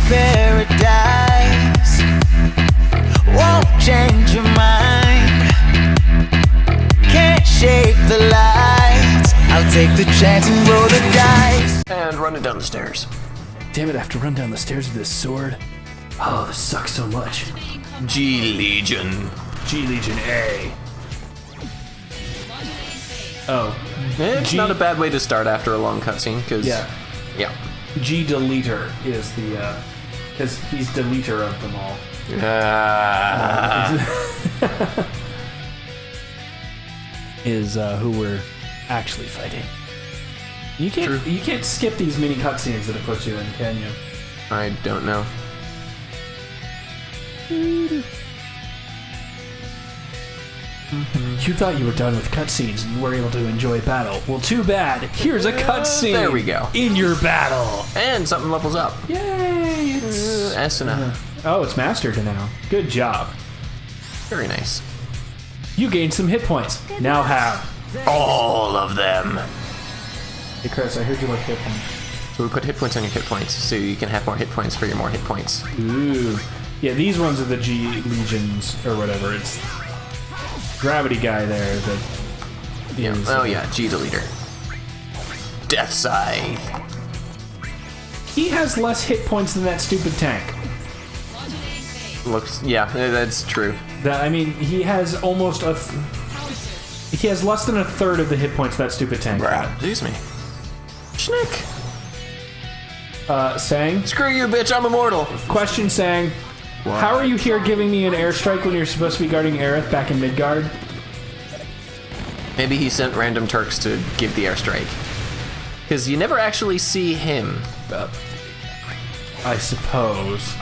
paradise won't change your mind. Can't shape the lights. I'll take the chance and roll the dice. And run it down the stairs. Damn it, I have to run down the stairs with this sword. Oh, this sucks so much. G Legion. G Legion A. Oh. It's not a bad way to start after a long cutscene, because... Yeah. Yeah. G DeLeter is the, because he's DeLeter of them all. Is who we're actually fighting. You can't skip these mini cutscenes that it puts you in, can you? I don't know. You thought you were done with cutscenes and you were able to enjoy battle. Well, too bad. Here's a cutscene. There we go. In your battle. And something levels up. Yay! It's S and A. oh, it's mastered now. Good job. Very nice. You gained some hit points. Now have All of them. Hey Chris, I heard you like hit points. So we put hit points on your hit points, so you can have more hit points for your more hit points. Ooh. Yeah, these ones are the G Legions or whatever. It's gravity guy there that Yeah. is, Oh yeah, G DeLeter. Death Scythe. he has less hit points than that stupid tank. Looks, yeah, that's true. I mean, he has almost he has less than a third of the hit points that stupid tank had. Excuse me. Schnick. Sang? Screw you, bitch, I'm immortal. Question, Sang. How are you here giving me an airstrike when you're supposed to be guarding Aerith back in Midgard? Maybe he sent random Turks to give the airstrike. Because you never actually see him. I suppose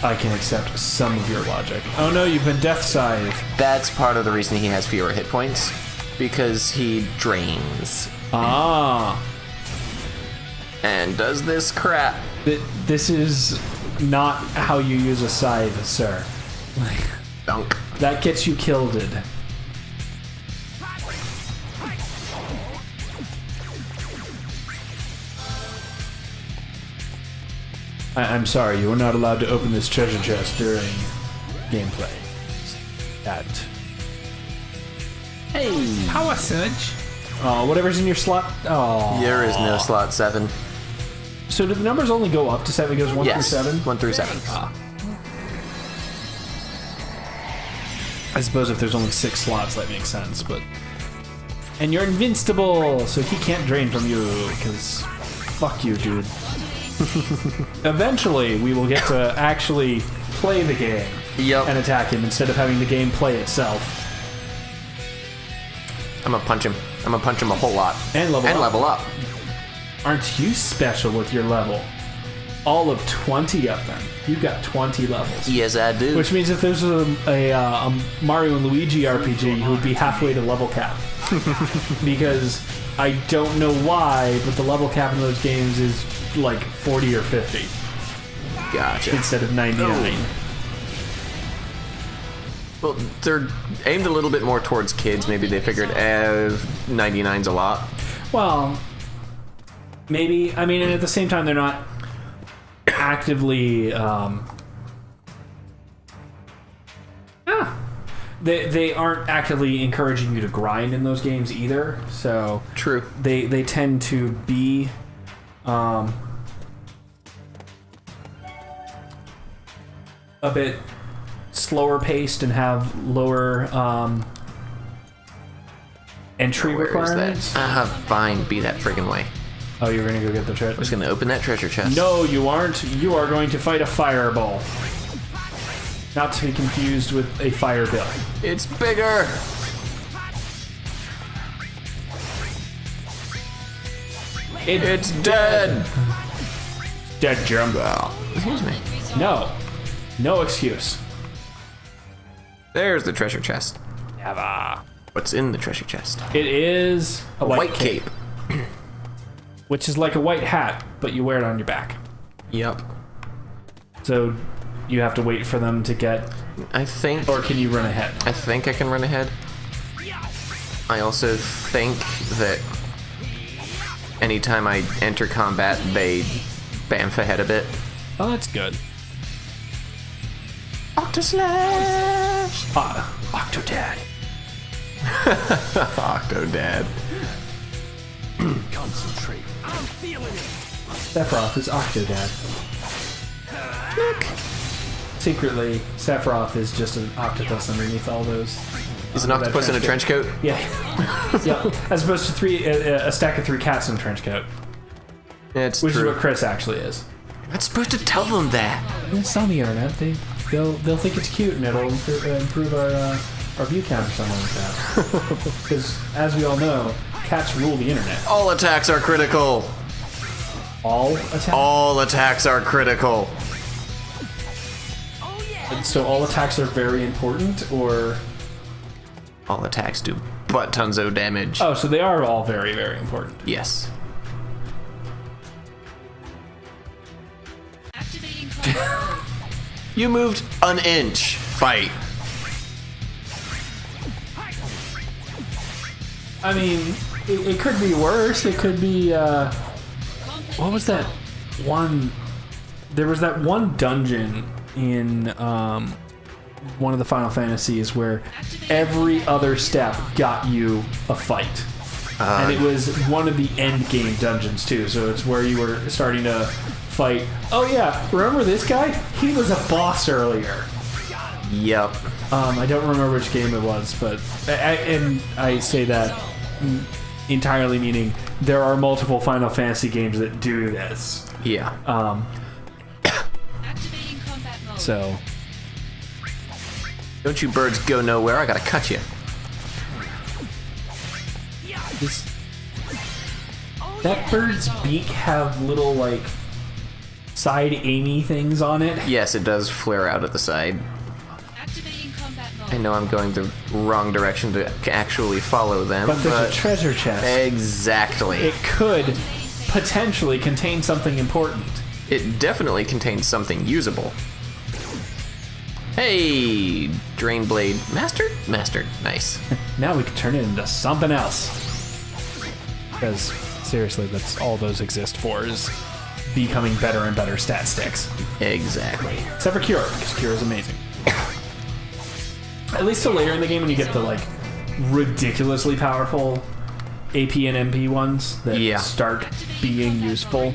I can accept some of your logic. Oh no, you've been Death Scythe. That's part of the reason he has fewer hit points. Because he drains. Ah. And does this crap. This is not how you use a scythe, sir. Dunk. That gets you killed. I'm sorry, you are not allowed to open this treasure chest during gameplay. That. Hey. Power surge. Oh, whatever's in your slot. Oh. There is no slot 7. So do the numbers only go up to 7? It goes 1 Yes, through 7? 1 through 7. I suppose if there's only 6 slots, that makes sense, but... And you're invincible, so he can't drain from you, because... Fuck you, dude. Eventually, we will get to actually play the game and attack him, instead of having the game play itself. I'm gonna punch him. I'm gonna punch him a whole lot. And level up. up. Aren't you special with your level? All of 20 of them. You've got 20 levels. Yes, I do. Which means if there's a Mario and Luigi RPG, it would be halfway to level cap. Because I don't know why, but the level cap in those games is like 40 or 50. Gotcha. Instead of 99. Oh. Well, they're aimed a little bit more towards kids. Maybe they figured, 99's a lot. Well, maybe. I mean, and at the same time, they're not actively... They aren't actively encouraging you to grind in those games either. So true. They tend to be... a bit slower paced and have lower entry requirements. Fine, be that friggin' way. Oh, you're gonna go get the I treasure? was gonna open that treasure chest. No, you aren't. You are going to fight a fireball. Not to be confused with a fire bill. It's bigger! It's dead! Dead Jumbo. Excuse me. No. No excuse. There's the treasure chest. Never. What's in the treasure chest? It is a White cape. Which is like a white hat, but you wear it on your back. Yep. So you have to wait for them to get... I think... Or can you run ahead? I think I can run ahead. I also think that anytime I enter combat, they bamf ahead a bit. Oh, that's good. Octoslash! Octodad. Octodad. Concentrate. I'm feeling it. Sephiroth is Octodad. Secretly, Sephiroth is just an octopus underneath all those. He's an octopus in a trench coat? Yeah. Yeah. As opposed to a stack of 3 cats in a trench coat. Yeah, it's Which true. is what Chris actually is. I'm not supposed to tell them that. It's on the internet. They'll think it's cute and it'll improve our view count or something like that. Because as we all know, cats rule the internet. All attacks are critical. All attacks. All attacks are critical. So all attacks are very important, or All attacks do butt tons of damage. oh, so they are all very, very important. Yes. Activating combat. You moved an inch. Fight. I mean, it could be worse. It could be. What was that one? There was that one dungeon in one of the Final Fantasies where every other step got you a fight. And it was one of the end game dungeons too, so it's where you were starting to fight. Oh yeah, remember this guy? He was a boss earlier. Yep. I don't remember which game it was, but I say that entirely meaning there are multiple Final Fantasy games that do this. Yeah. Activating combat mode. So Don't you birds go nowhere. I gotta cut you. Does that bird's beak have little like side aimy things on it? Yes, it does flare out at the side. Activating combat mode. I know I'm going the wrong direction to actually follow them, But there's a treasure chest. Exactly. It could potentially contain something important. It definitely contains something usable. Hey, Drain Blade. Mastered? Mastered. Nice. Now we can turn it into something else. Because seriously, that's all those exist for, is becoming better and better stat sticks. Exactly. Except for Cure, because Cure is amazing. At least till later in the game when you get the like ridiculously powerful AP and MP ones that start being useful.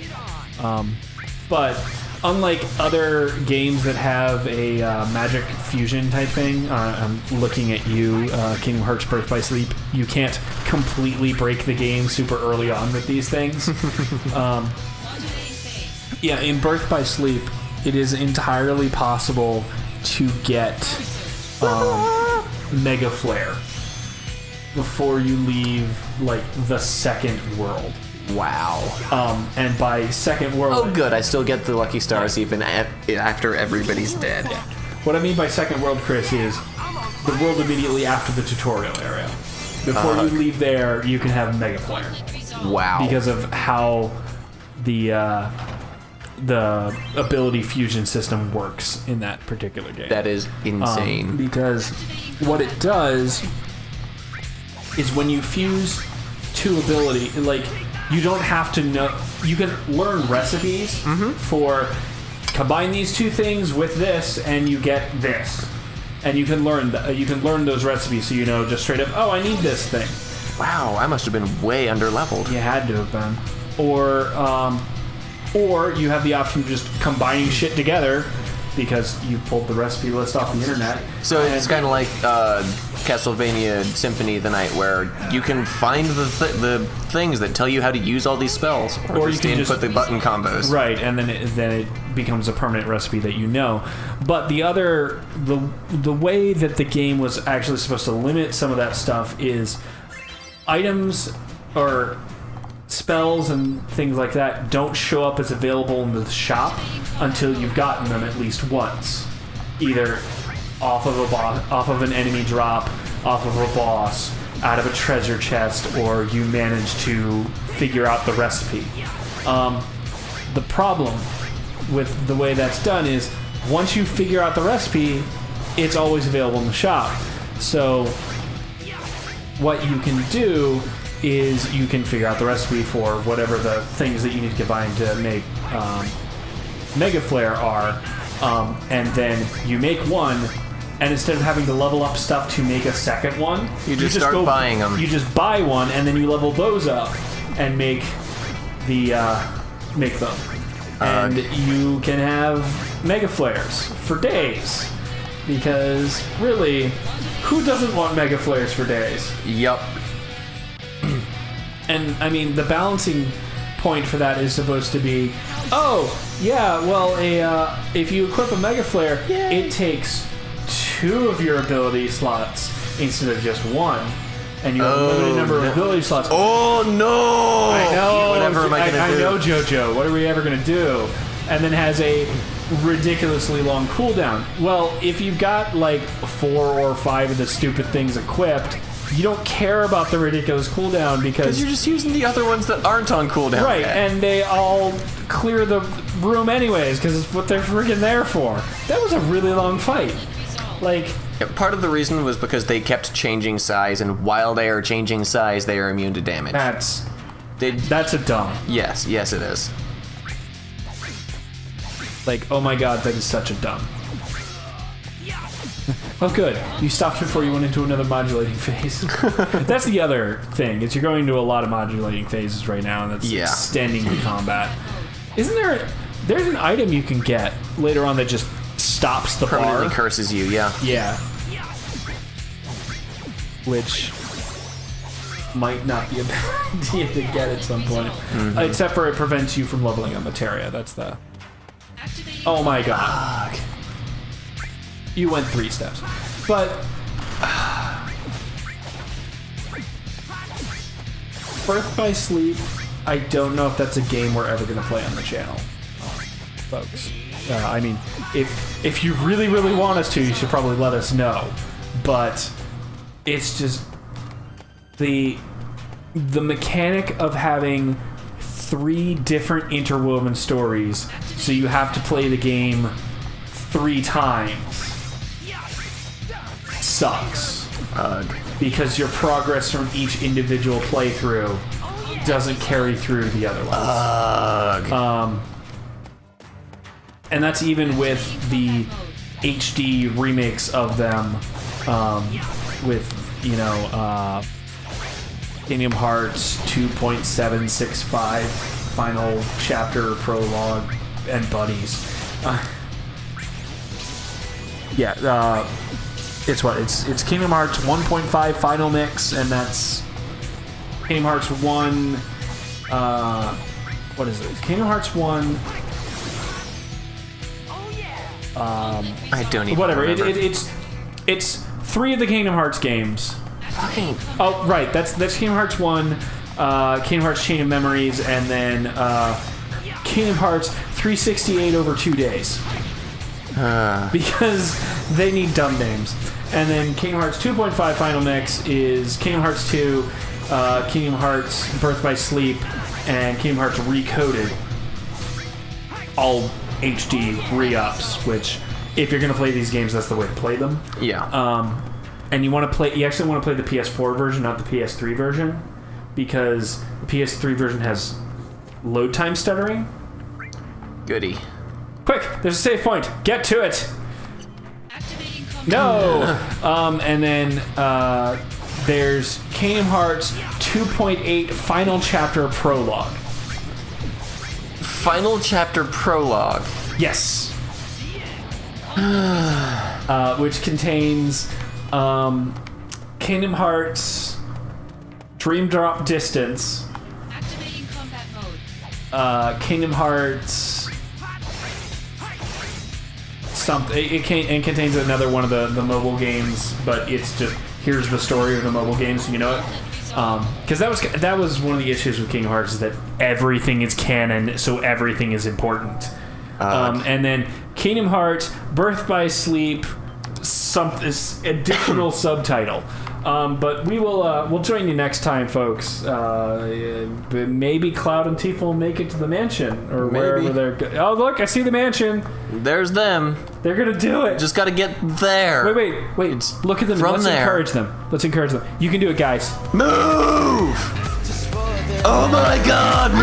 But unlike other games that have a magic fusion type thing, I'm looking at you, Kingdom Hearts Birth by Sleep. You can't completely break the game super early on with these things. Yeah, in Birth by Sleep, it is entirely possible to get Mega Flare before you leave like the second world. Wow. And by second world, Oh, good. I still get the lucky stars even after everybody's dead. what I mean by second world, Chris, is the world immediately after the tutorial area. Before you leave there, you can have Mega Flare Wow. because of how the ability fusion system works in that particular game. That is insane. Because what it does is when you fuse two ability, like you don't have to know. You can learn recipes for combine these two things with this, and you get this. And you can learn those recipes, so you know just straight up. Oh, I need this thing. Wow, I must have been way underleveled. You had to have been, or you have the option of just combining shit together because you pulled the recipe list off the internet. So it's kind of like Castlevania Symphony of the Night, where you can find the things that tell you how to use all these spells, Or you just can input just- the button combos. Right, and then it becomes a permanent recipe that you know. But the way that the game was actually supposed to limit some of that stuff is items or spells and things like that don't show up as available in the shop until you've gotten them at least once, either off of a boss, off of an enemy drop, off of a boss, out of a treasure chest, or you manage to figure out the recipe. The problem with the way that's done is once you figure out the recipe, it's always available in the shop. So what you can do is you can figure out the recipe for whatever the things that you need to combine to make Mega Flare are, and then you make one, and instead of having to level up stuff to make a second one, You just start buying them. You just buy one, and then you level those up and make them. And you can have Mega Flares for days. Because, really, who doesn't want Mega Flares for days? Yup. And, I mean, the balancing point for that is supposed to be, oh, yeah, well, if you equip a Mega Flare, it takes 2 of your ability slots instead of just 1. And you have a limited number of ability slots. Oh, no! I know. Whatever am I going to do? I know, JoJo. What are we ever going to do? And then has a ridiculously long cooldown. Well, if you've got like 4 or 5 of the stupid things equipped, you don't care about the ridiculous cooldown because you're just using the other ones that aren't on cooldown. Right, yet. and they all clear the room anyways because it's what they're freaking there for. That was a really long fight. Like, Yeah, part of the reason was because they kept changing size, and while they are changing size, they are immune to damage. that's a dumb. Yes, it is. Like, oh my god, that is such a dumb. Oh good, you stopped before you went into another modulating phase. That's the other thing, is you're going to a lot of modulating phases right now, and that's extending the combat. Isn't there's an item you can get later on that just stops the Permanently bar? curses you, yeah. Yeah. Which might not be a bad idea to get at some point. Except for it prevents you from leveling up materia. That's the... Oh my god. You went 3 steps. But... Birth by Sleep, I don't know if that's a game we're ever going to play on the channel. Folks. I mean, if you really, really want us to, you should probably let us know. But it's just the mechanic of having 3 different interwoven stories, so you have to play the game 3 times, sucks. Because your progress from each individual playthrough doesn't carry through the other ones. And that's even with the HD remakes of them, with, Kingdom Hearts 2.765 final chapter prologue and buddies. It's Kingdom Hearts 1.5 final mix, and that's Kingdom Hearts 1. What is it? Kingdom Hearts 1. I don't even Whatever. remember. It's 3 of the Kingdom Hearts games. Fucking... Oh, right. That's Kingdom Hearts 1, Kingdom Hearts Chain of Memories, and then Kingdom Hearts 368 over 2 days. Because they need dumb names. And then Kingdom Hearts 2.5 Final Mix is Kingdom Hearts 2, Kingdom Hearts Birth by Sleep, and Kingdom Hearts Recoded. All HD re-ups, which, if you're going to play these games, that's the way to play them. Yeah. And you actually want to play the PS4 version, not the PS3 version, because the PS3 version has load time stuttering. Goody. Quick, there's a save point. Get to it. Activating combat. No. And then there's Kingdom Hearts 2.8 Final Chapter Prologue. Final chapter prologue. Yes. Which contains Kingdom Hearts Dream Drop Distance, Activating combat mode. Kingdom Hearts something. It contains another one of the mobile games, but it's just here's the story of the mobile game, so you know it. Because that was one of the issues with Kingdom Hearts, is that everything is canon, so everything is important. And then Kingdom Hearts Birth by Sleep, this additional subtitle. But we'll join you next time, folks. Maybe Cloud and Tifa will make it to the mansion, or wherever they're. Oh, look! I see the mansion. There's them. They're gonna do it. Just gotta get there. Wait! Look at them. Let's encourage them. Let's encourage them. You can do it, guys. Move! Oh my God!